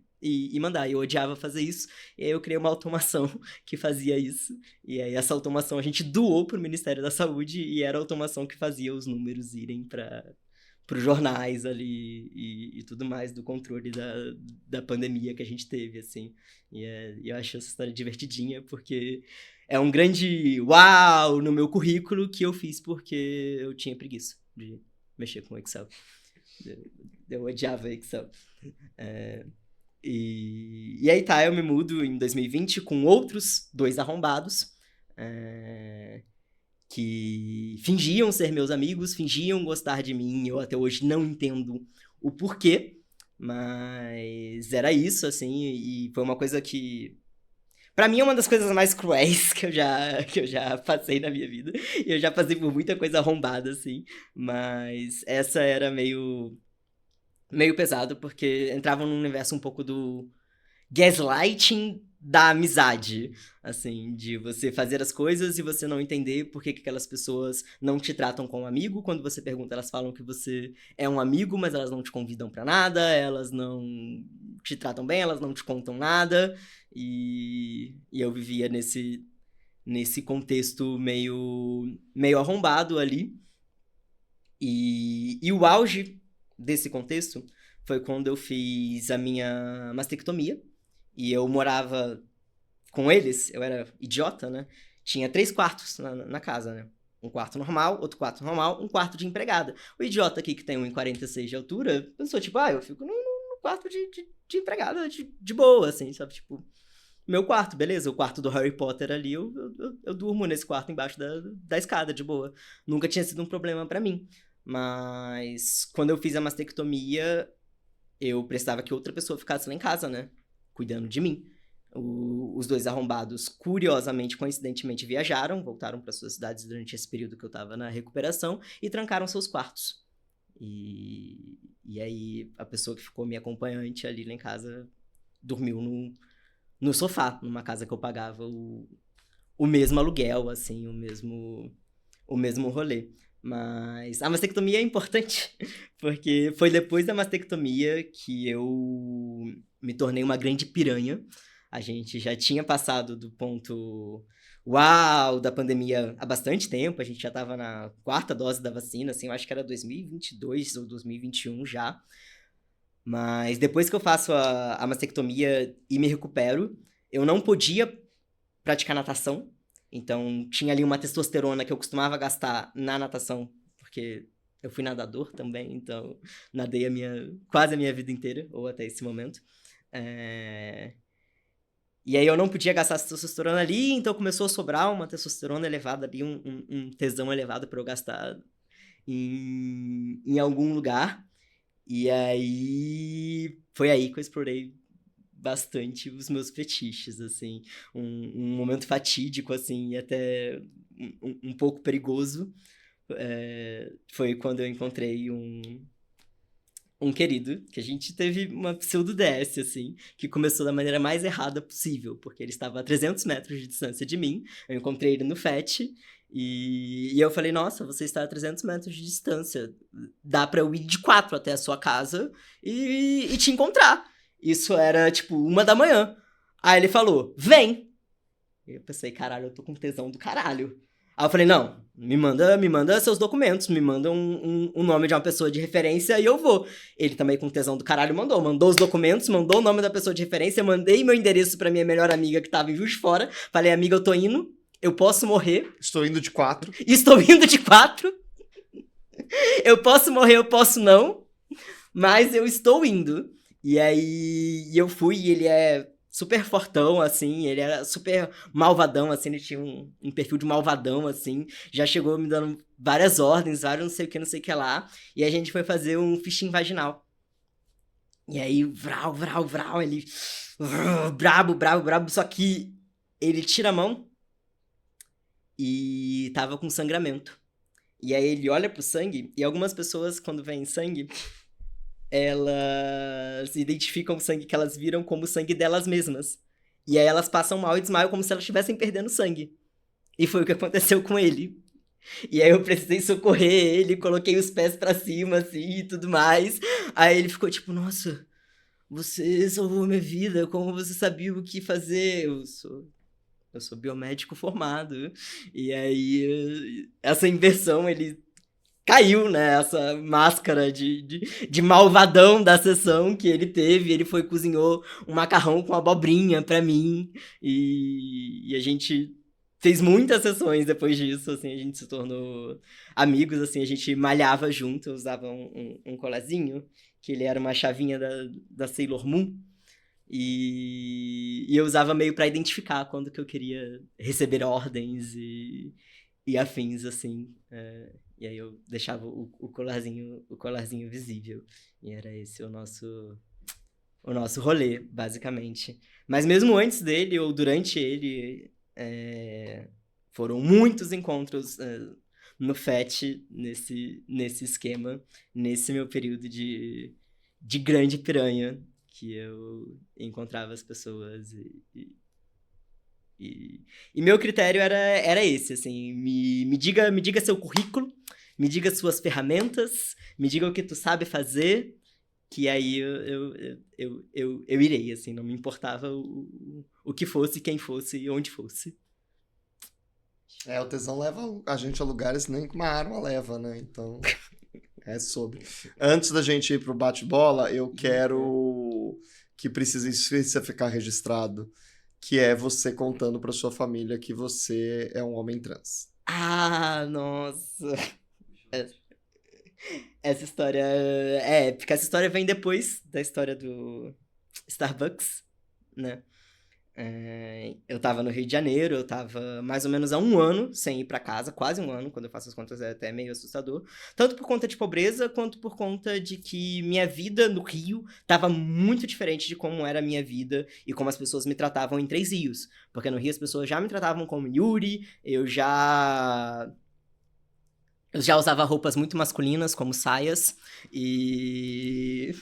mandar. Eu odiava fazer isso, e aí eu criei uma automação que fazia isso. E aí essa automação a gente doou para o Ministério da Saúde e era a automação que fazia os números irem para os jornais ali e tudo mais do controle da pandemia que a gente teve, assim. E eu acho essa história divertidinha, porque é um grande uau no meu currículo que eu fiz porque eu tinha preguiça de mexer com Excel. Eu odiava Excel. E aí tá, eu me mudo em 2020 com outros dois arrombados que fingiam ser meus amigos, fingiam gostar de mim. Eu até hoje não entendo o porquê, mas era isso, assim, e foi uma coisa que pra mim é uma das coisas mais cruéis que eu já passei na minha vida. E eu já passei por muita coisa arrombada, assim. Mas essa era meio pesado, porque entrava num universo um pouco do gaslighting da amizade. Assim, de você fazer as coisas e você não entender por que aquelas pessoas não te tratam como amigo. Quando você pergunta, elas falam que você é um amigo, mas elas não te convidam pra nada, elas não te tratam bem, elas não te contam nada. E eu vivia nesse contexto meio arrombado ali. E o auge desse contexto foi quando eu fiz a minha mastectomia. E eu morava com eles, eu era idiota, né? Tinha 3 quartos na casa, né? Um quarto normal, outro quarto normal, um quarto de empregada. O idiota aqui que tem 1,46 de altura pensou, tipo, eu fico no quarto de empregada de boa, assim, sabe? Tipo, meu quarto, beleza? O quarto do Harry Potter ali, eu durmo nesse quarto embaixo da escada, de boa. Nunca tinha sido um problema pra mim. Mas quando eu fiz a mastectomia, eu precisava que outra pessoa ficasse lá em casa, né? Cuidando de mim. Os dois arrombados, curiosamente, coincidentemente, viajaram, voltaram para suas cidades durante esse período que eu tava na recuperação e trancaram seus quartos. E aí, a pessoa que ficou minha acompanhante ali lá em casa dormiu no sofá, numa casa que eu pagava o mesmo aluguel, assim, o mesmo rolê. Mas a mastectomia é importante, porque foi depois da mastectomia que eu me tornei uma grande piranha. A gente já tinha passado do ponto uau da pandemia há bastante tempo, a gente já estava na 4ª dose da vacina, assim, eu acho que era 2022 ou 2021 já. Mas depois que eu faço a mastectomia e me recupero, eu não podia praticar natação. Então, tinha ali uma testosterona que eu costumava gastar na natação, porque eu fui nadador também, então nadei quase a minha vida inteira, ou até esse momento. E aí eu não podia gastar essa testosterona ali, então começou a sobrar uma testosterona elevada ali, um tesão elevado para eu gastar em algum lugar. E aí foi aí que eu explorei bastante os meus fetiches, assim. Um momento fatídico, assim, e até um pouco perigoso. Foi quando eu encontrei um querido, que a gente teve uma pseudo-DS, assim, que começou da maneira mais errada possível, porque ele estava a 300 metros de distância de mim, eu encontrei ele no FET, e eu falei, nossa, você está a 300 metros de distância, dá pra eu ir de 4 até a sua casa e te encontrar. Isso era, tipo, 1 da manhã. Aí ele falou, vem! E eu pensei, caralho, eu tô com tesão do caralho. Aí eu falei, não, me manda seus documentos, me manda um nome de uma pessoa de referência e eu vou. Ele também com tesão do caralho mandou os documentos, mandou o nome da pessoa de referência, mandei meu endereço pra minha melhor amiga que tava em Juiz de Fora, falei, amiga, eu tô indo, eu posso morrer. Estou indo de 4. Estou indo de 4. Eu posso morrer, eu posso não, mas eu estou indo. E aí eu fui e ele é super fortão, assim, ele era super malvadão, assim, ele tinha um perfil de malvadão, assim, já chegou me dando várias ordens, vários não sei o que lá, e a gente foi fazer um fisting vaginal. E aí, vral, vral, vral, ele brabo, brabo, brabo, só que ele tira a mão e tava com sangramento. E aí ele olha pro sangue, e algumas pessoas, quando veem sangue, elas identificam o sangue que elas viram como o sangue delas mesmas. E aí elas passam mal e desmaiam como se elas estivessem perdendo sangue. E foi o que aconteceu com ele. E aí eu precisei socorrer ele, coloquei os pés pra cima, assim, e tudo mais. Aí ele ficou tipo, nossa, você salvou minha vida, como você sabia o que fazer? Eu sou biomédico formado. E aí, essa inversão, ele caiu, né? Essa máscara de malvadão da sessão que ele teve. Ele foi cozinhou um macarrão com abobrinha pra mim. E a gente fez muitas sessões depois disso, assim. A gente se tornou amigos, assim. A gente malhava junto, eu usava um colazinho, que ele era uma chavinha da Sailor Moon. E eu usava meio pra identificar quando que eu queria receber ordens e afins, assim. E aí eu deixava o colarzinho visível. E era esse o nosso rolê, basicamente. Mas mesmo antes dele ou durante ele, foram muitos encontros no FET, nesse esquema, nesse meu período de grande piranha, que eu encontrava as pessoas e meu critério era esse, assim, me diga seu currículo, me diga suas ferramentas, me diga o que tu sabe fazer, que aí eu irei, assim, não me importava o que fosse, quem fosse e onde fosse. O tesão leva a gente a lugares nem que uma arma leva, né? Então, é sobre. Antes da gente ir pro bate-bola, eu quero que precisa ficar registrado, que é você contando pra sua família que você é um homem trans. Ah, nossa. Essa história porque essa história vem depois da história do Starbucks, né? Eu tava no Rio de Janeiro, eu tava mais ou menos há 1 ano sem ir pra casa, quase 1 ano, quando eu faço as contas é até meio assustador. Tanto por conta de pobreza, quanto por conta de que minha vida no Rio tava muito diferente de como era a minha vida e como as pessoas me tratavam em Três Rios. Porque no Rio as pessoas já me tratavam como Yuri, eu já usava roupas muito masculinas, como saias, e...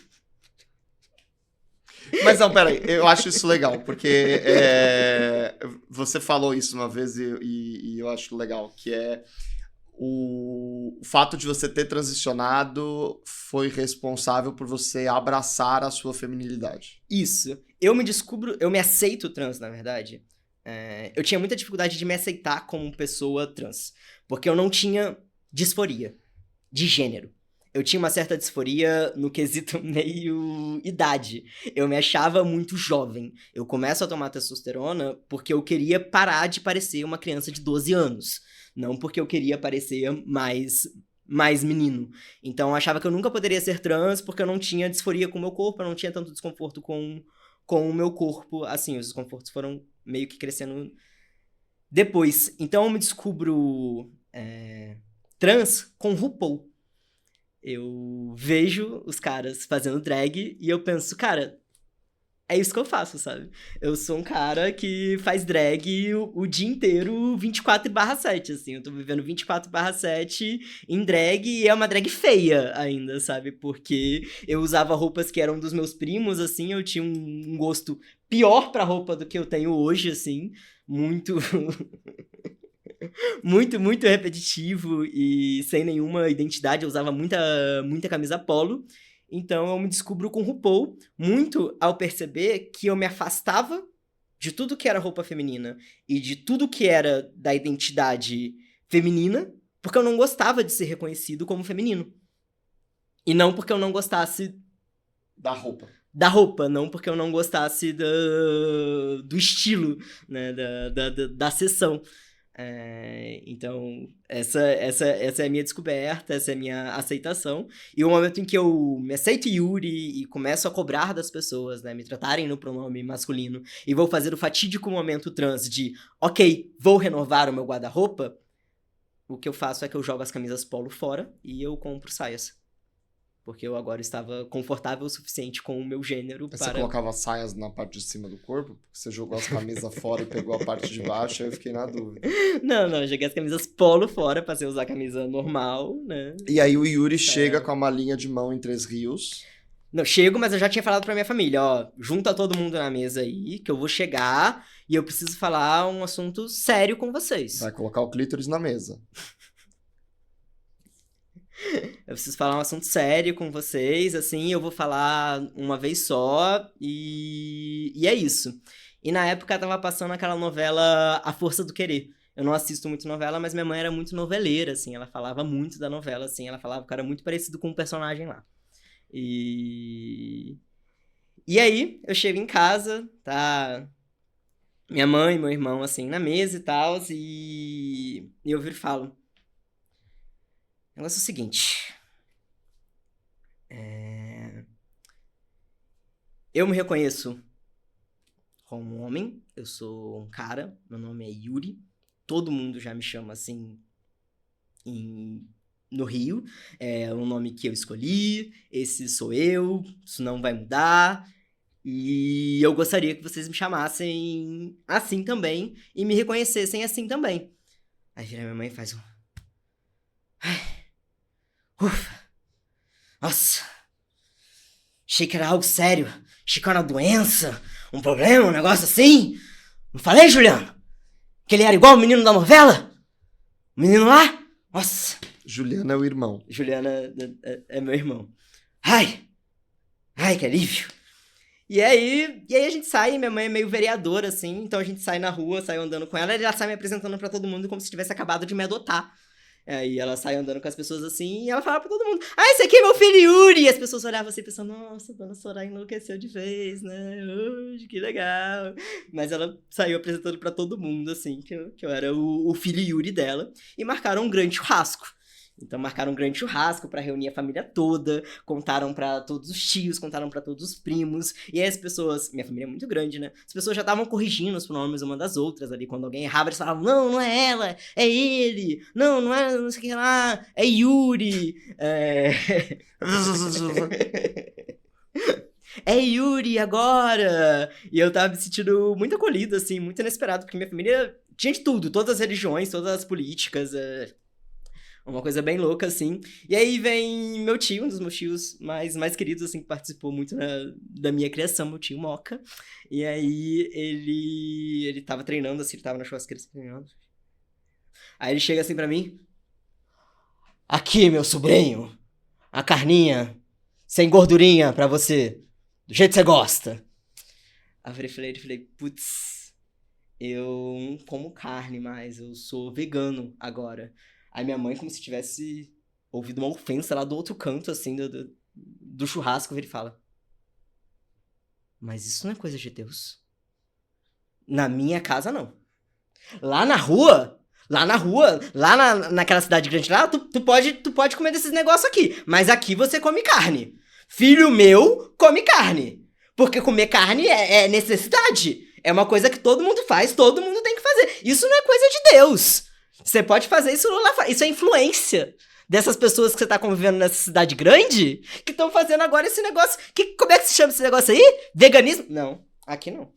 Mas não, peraí, eu acho isso legal, porque você falou isso uma vez e eu acho legal, que é o fato de você ter transicionado foi responsável por você abraçar a sua feminilidade. Isso. Eu me aceito trans, na verdade. Eu tinha muita dificuldade de me aceitar como pessoa trans, porque eu não tinha disforia de gênero. Eu tinha uma certa disforia no quesito meio idade. Eu me achava muito jovem. Eu começo a tomar testosterona porque eu queria parar de parecer uma criança de 12 anos. Não porque eu queria parecer mais menino. Então eu achava que eu nunca poderia ser trans porque eu não tinha disforia com o meu corpo, eu não tinha tanto desconforto com o meu corpo. Assim, os desconfortos foram meio que crescendo depois. Então eu me descubro trans com RuPaul. Eu vejo os caras fazendo drag e eu penso, cara, é isso que eu faço, sabe? Eu sou um cara que faz drag o dia inteiro 24/7, assim. Eu tô vivendo 24/7 em drag e é uma drag feia ainda, sabe? Porque eu usava roupas que eram dos meus primos, assim. Eu tinha um gosto pior pra roupa do que eu tenho hoje, assim. Muito... muito repetitivo e sem nenhuma identidade. Eu usava muita camisa polo. Então eu me descubro com RuPaul muito ao perceber que eu me afastava de tudo que era roupa feminina e de tudo que era da identidade feminina, porque eu não gostava de ser reconhecido como feminino. E não porque eu não gostasse Da roupa. da roupa, não porque eu não gostasse do estilo, né, da sessão. Então, essa é a minha descoberta, essa é a minha aceitação. E o momento em que eu me aceito Yuri e começo a cobrar das pessoas, né, me tratarem no pronome masculino, e vou fazer o fatídico momento trans de, ok, vou renovar o meu guarda-roupa, o que eu faço é que eu jogo as camisas polo fora e eu compro saias. Porque eu agora estava confortável o suficiente com o meu gênero Mas para... Você colocava saias na parte de cima do corpo? Porque você jogou as camisas fora e pegou a parte de baixo, aí eu fiquei na dúvida. Não, eu joguei as camisas polo fora, passei a usar a camisa normal, né? E aí o Yuri chega com a malinha de mão em Três Rios. Não, chego, mas eu já tinha falado pra minha família, ó, junta todo mundo na mesa aí, que eu vou chegar e eu preciso falar um assunto sério com vocês. Vai colocar o clítoris na mesa. Eu preciso falar um assunto sério com vocês, assim, eu vou falar uma vez só e é isso. E na época tava passando aquela novela A Força do Querer. Eu não assisto muito novela, mas minha mãe era muito noveleira, assim, ela falava muito da novela, assim, ela falava que era muito parecido com um personagem lá. E aí, eu chego em casa, tá minha mãe e meu irmão, assim, na mesa e tal, e eu viro e falo... O negócio é o seguinte... Eu me reconheço como um homem, eu sou um cara, meu nome é Yuri, todo mundo já me chama assim no Rio, é um nome que eu escolhi, esse sou eu, isso não vai mudar, e eu gostaria que vocês me chamassem assim também e me reconhecessem assim também. Aí vira minha mãe e faz um... Ufa! Nossa! Achei que era algo sério. Achei que era uma doença, um problema, um negócio assim. Não falei, Juliano? Que ele era igual o menino da novela? O menino lá? Nossa! Juliana é o irmão. Juliana é meu irmão. Ai, que alívio. E aí a gente sai, minha mãe é meio vereadora, assim, então a gente sai na rua, sai andando com ela, e ela sai me apresentando pra todo mundo como se tivesse acabado de me adotar. Aí ela sai andando com as pessoas assim, e ela fala pra todo mundo, esse aqui é meu filho Yuri! E as pessoas olhavam assim, pensando, nossa, a dona Soraya enlouqueceu de vez, né? Hoje, que legal. Mas ela saiu apresentando pra todo mundo, assim, que eu era o filho Yuri dela, e marcaram um grande churrasco. Então marcaram um grande churrasco pra reunir a família toda, contaram pra todos os tios, contaram pra todos os primos, e aí as pessoas, minha família é muito grande, né? As pessoas já estavam corrigindo os pronomes uma das outras ali, quando alguém errava, eles falavam, não é ela, é ele, não é, não sei o que lá, é Yuri, é Yuri agora! E eu tava me sentindo muito acolhido, assim, muito inesperado, porque minha família tinha de tudo, todas as religiões, todas as políticas, uma coisa bem louca, assim. E aí vem meu tio, um dos meus tios mais queridos, assim, que participou muito da minha criação, meu tio Moca. E aí ele tava treinando, assim, ele tava na churrasqueira assim, treinando. Aí ele chega assim pra mim. Aqui, meu sobrinho, a carninha, sem gordurinha pra você, do jeito que você gosta. Aí eu falei, putz, eu não como carne mais, eu sou vegano agora. Aí minha mãe, como se tivesse ouvido uma ofensa lá do outro canto, assim, do churrasco, ele fala, mas isso não é coisa de Deus. Na minha casa, não. Lá na rua, naquela cidade grande lá, tu pode comer desses negócios aqui, mas aqui você come carne. Filho meu come carne. Porque comer carne é necessidade. É uma coisa que todo mundo faz, todo mundo tem que fazer. Isso não é coisa de Deus. Você pode fazer isso lá fora. Isso é influência Dessas pessoas que você tá convivendo nessa cidade grande, que estão fazendo agora esse negócio. Como é que se chama esse negócio aí? Veganismo? Não, aqui não.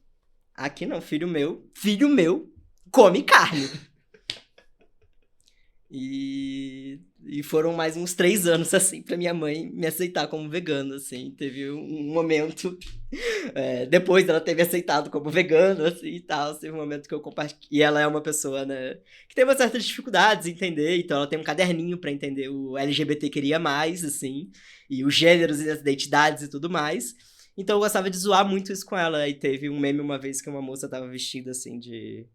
Aqui não, filho meu come carne. E foram mais uns 3 anos, assim, pra minha mãe me aceitar como vegano, assim. Teve um momento, depois dela ter me aceitado como vegano, assim, e tal. Teve um momento que eu compartilhei. E ela é uma pessoa, né, que tem umas certas dificuldades em entender. Então ela tem um caderninho pra entender o LGBT queria mais, assim. E os gêneros e as identidades e tudo mais. Então eu gostava de zoar muito isso com ela. E teve um meme uma vez que uma moça tava vestida, assim, de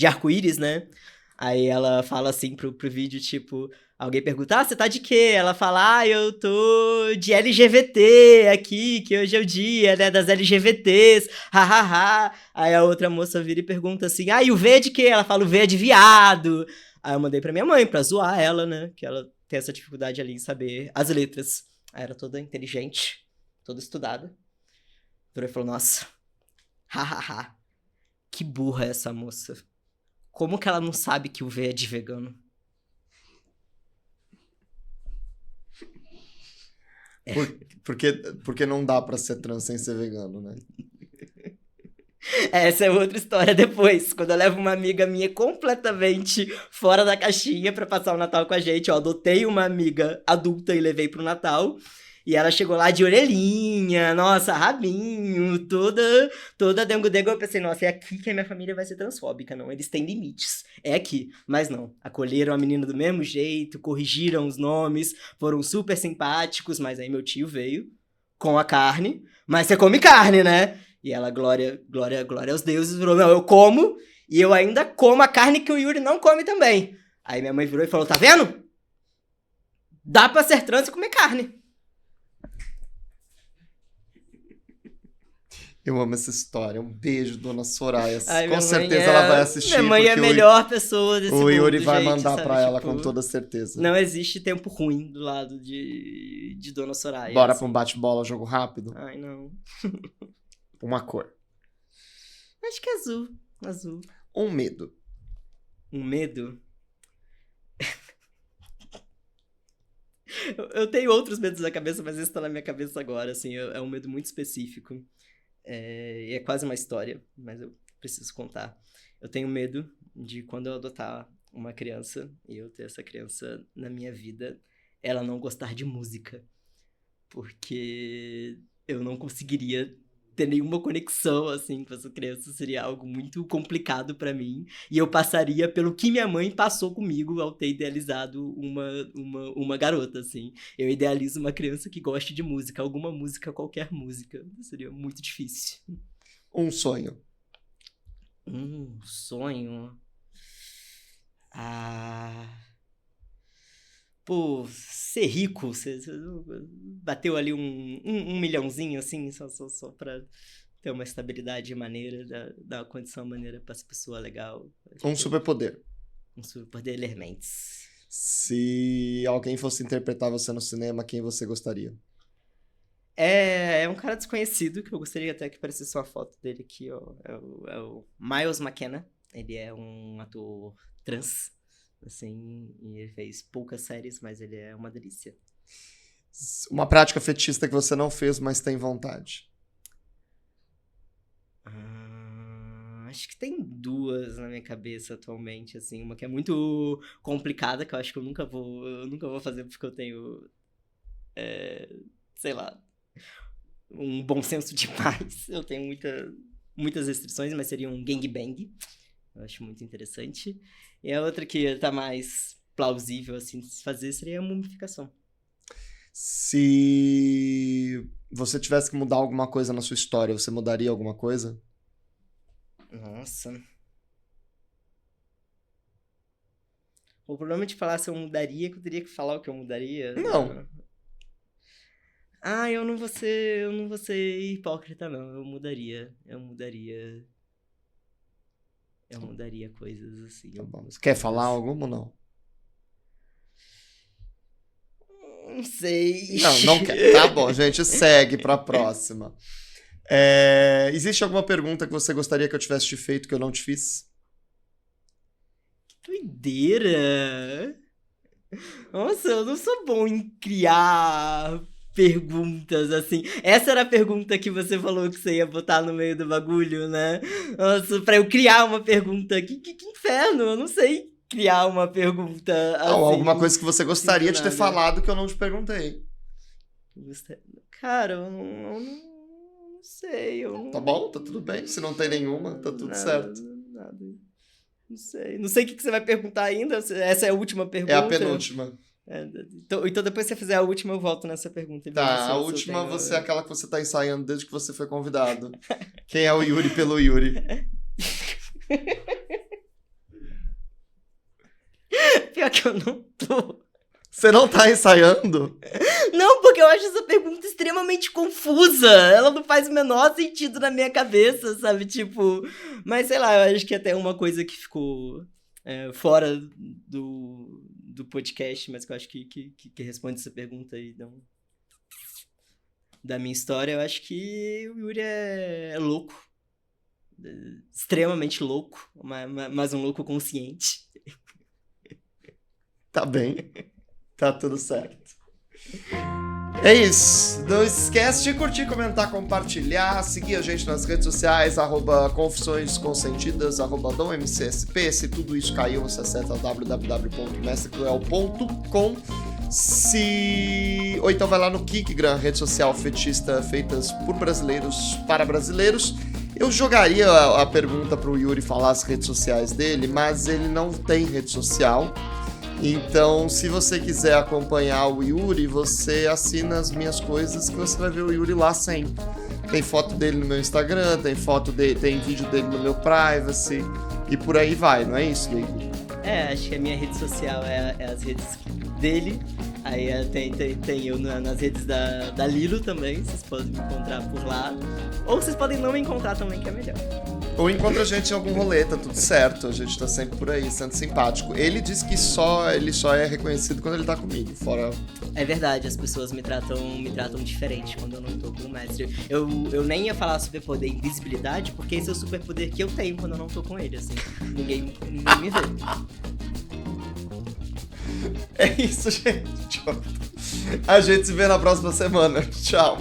arco-íris, né? Aí ela fala assim pro vídeo, tipo... Alguém pergunta, você tá de quê? Ela fala, eu tô de LGBT aqui, que hoje é o dia, né, das LGBTs, hahaha. Aí a outra moça vira e pergunta assim, e o V é de quê? Ela fala, o V é de viado. Aí eu mandei pra minha mãe, pra zoar ela, né, que ela tem essa dificuldade ali em saber as letras. Aí era toda inteligente, toda estudada. Então falou, nossa, hahaha, que burra é essa moça. Como que ela não sabe que o V é de vegano? Porque não dá pra ser trans sem ser vegano, né? Essa é outra história depois, quando eu levo uma amiga minha completamente fora da caixinha pra passar o Natal com a gente. Eu adotei uma amiga adulta e levei pro Natal. E ela chegou lá de orelhinha, nossa, rabinho, toda dengo-dengo. Eu pensei, nossa, é aqui que a minha família vai ser transfóbica, não. Eles têm limites. É aqui. Mas não. Acolheram a menina do mesmo jeito, corrigiram os nomes, foram super simpáticos. Mas aí meu tio veio com a carne. Mas você come carne, né? E ela, glória aos deuses, falou, não, eu como. E eu ainda como a carne que o Yuri não come também. Aí minha mãe virou e falou, tá vendo? Dá pra ser trans e comer carne. Eu amo essa história. Um beijo, dona Soraya. Ai, com certeza ela vai assistir. Minha mãe é a melhor pessoa desse mundo, o Yuri vai gente, mandar sabe? pra ela, tipo, com toda certeza. Não existe tempo ruim do lado de dona Soraya. Bora assim. pra um bate-bola, jogo rápido? Ai, não. Uma cor. Acho que é azul. Azul. Um medo. Um medo? Eu tenho outros medos na cabeça, mas esse tá na minha cabeça agora, assim. É um medo muito específico. E é quase uma história, mas eu preciso contar. Eu tenho medo de quando eu adotar uma criança e eu ter essa criança na minha vida, ela não gostar de música. Porque eu não conseguiria ter nenhuma conexão, assim, com essa criança. Seria algo muito complicado pra mim. E eu passaria pelo que minha mãe passou comigo ao ter idealizado uma garota, assim. Eu idealizo uma criança que goste de música. Alguma música, qualquer música. Seria muito difícil. Um sonho. Sonho? Pô, ser rico, você bateu ali um milhãozinho, assim, só pra ter uma estabilidade maneira, dar uma condição maneira pra essa pessoa legal. Um superpoder. Um superpoder Lermentes. Se alguém fosse interpretar você no cinema, quem você gostaria? É um cara desconhecido, que eu gostaria até que aparecesse uma foto dele aqui, ó. É o Miles McKenna. Ele é um ator trans. Assim, e ele fez poucas séries, mas ele é uma delícia. Uma prática fetichista que você não fez, mas tem vontade. Acho que tem 2 na minha cabeça atualmente, assim. Uma que é muito complicada, que eu acho que eu nunca vou fazer porque eu tenho, sei lá, um bom senso demais. Eu tenho muitas restrições, mas seria um gangbang. Eu acho muito interessante. E a outra que tá mais plausível, assim, de se fazer seria a mumificação. Se você tivesse que mudar alguma coisa na sua história, você mudaria alguma coisa? Nossa. O problema de falar se eu mudaria é que eu teria que falar o que eu mudaria. Não. Eu não vou ser hipócrita, não. Eu mudaria coisas assim. Tá bom. Você quer falar alguma ou não? Não sei. Não quer. Tá bom, gente. Segue pra próxima. Existe alguma pergunta que você gostaria que eu tivesse te feito que eu não te fiz? Que doideira! Nossa, eu não sou bom em criar perguntas, assim. Essa era a pergunta que você falou que você ia botar no meio do bagulho, né? Nossa, pra eu criar uma pergunta. Que inferno, eu não sei criar uma pergunta assim. Ou alguma coisa que você gostaria de ter nada. falado que eu não te perguntei. Cara, eu não sei. Eu não... Tá bom? Tá tudo bem. Se não tem nenhuma, tá tudo certo. Nada. Não sei. Não sei o que você vai perguntar ainda. Essa é a última pergunta. É a penúltima. Então depois que você fizer a última, eu volto nessa pergunta. Tá, a última você é aquela que você tá ensaiando desde que você foi convidado. Quem é o Yuri pelo Yuri? Pior que eu não tô. Você não tá ensaiando? Não, porque eu acho essa pergunta extremamente confusa. Ela não faz o menor sentido na minha cabeça, sabe? Tipo... Mas sei lá, eu acho que até uma coisa que ficou fora do podcast, mas que eu acho que responde essa pergunta aí da minha história. Eu acho que o Yuri é louco. Extremamente louco, mas um louco consciente. Tá bem. Tá tudo certo. É isso. Não esquece de curtir, comentar, compartilhar, seguir a gente nas redes sociais, @confissõesconsentidas, @DomMCSP. Se tudo isso caiu, você acessa www.mestrecruel.com. Ou então vai lá no Kikgram, rede social fetista feitas por brasileiros para brasileiros. Eu jogaria a pergunta pro Yuri falar as redes sociais dele, mas ele não tem rede social. Então, se você quiser acompanhar o Yuri, você assina as minhas coisas que você vai ver o Yuri lá sempre. Tem foto dele no meu Instagram, tem vídeo dele no meu privacy e por aí vai, não é isso, Igor? Acho que a minha rede social é as redes dele. Aí tem eu nas redes da Lilo também, vocês podem me encontrar por lá. Ou vocês podem não me encontrar também, que é melhor. Ou encontra a gente em algum rolê, tá tudo certo. A gente tá sempre por aí, sendo simpático. Ele diz que ele só é reconhecido quando ele tá comigo, fora... É verdade, as pessoas me tratam diferente quando eu não tô com o mestre. Eu nem ia falar superpoder invisibilidade, porque esse é o superpoder que eu tenho quando eu não tô com ele, assim. Ninguém me vê. É isso, gente. A gente se vê na próxima semana. Tchau.